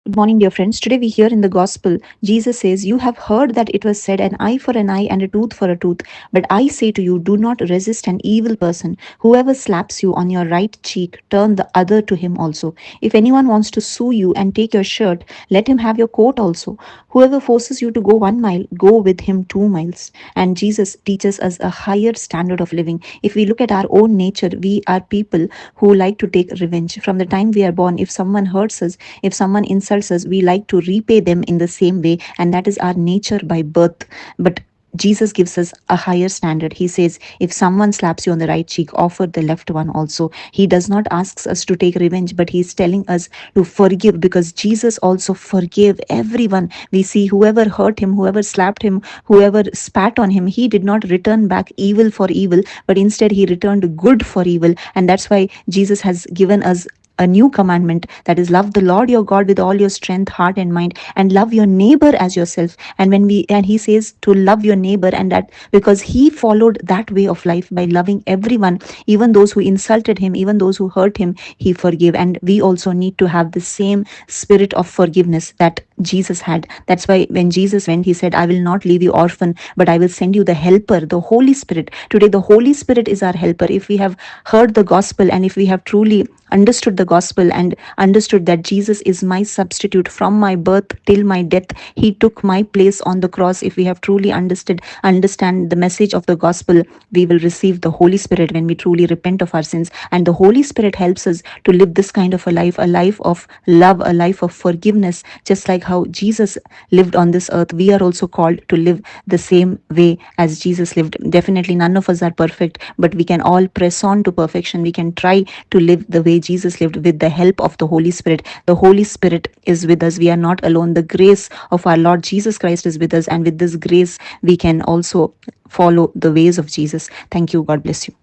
Good morning, dear friends. Today we hear in the gospel, Jesus says, "You have heard that it was said, an eye for an eye and a tooth for a tooth. But I say to you, do not resist an evil person. Whoever slaps you on your right cheek, turn the other to him also. If anyone wants to sue you and take your shirt, let him have your coat also. Whoever forces you to go 1 mile, go with him 2 miles." And Jesus teaches us a higher standard of living. If we look at our own nature, we are people who like to take revenge. From the time we are born, if someone hurts us, if someone insults us, we like to repay them in the same way, and that is our nature by birth. But Jesus gives us a higher standard. He says, if someone slaps you on the right cheek, offer the left one also. He does not ask us to take revenge, but he's telling us to forgive, because Jesus also forgave everyone. We see whoever hurt him, whoever slapped him, whoever spat on him, he did not return back evil for evil, but instead he returned good for evil. And that's why Jesus has given us a new commandment, that is, love the Lord your God with all your strength, heart and mind, and love your neighbor as yourself. And he says to love your neighbor, and that because he followed that way of life by loving everyone, even those who insulted him, even those who hurt him, he forgave. And we also need to have the same spirit of forgiveness that Jesus had. That's why when Jesus went, he said, I will not leave you orphan, but I will send you the helper, the Holy Spirit. Today the Holy Spirit is our helper. If we have heard the gospel, and if we have truly understood the gospel and understood that Jesus is my substitute from my birth till my death, he took my place on the cross. If we have truly understand the message of the gospel, we will receive the Holy Spirit when we truly repent of our sins. And the Holy Spirit helps us to live this kind of a life of love, a life of forgiveness. Just like how Jesus lived on this earth, we are also called to live the same way as Jesus lived. Definitely none of us are perfect, but we can all press on to perfection. We can try to live the way Jesus lived with the help of the Holy Spirit. The Holy Spirit is with us. We are not alone. The grace of our Lord Jesus Christ is with us, and with this grace we can also follow the ways of Jesus. Thank you. God bless you.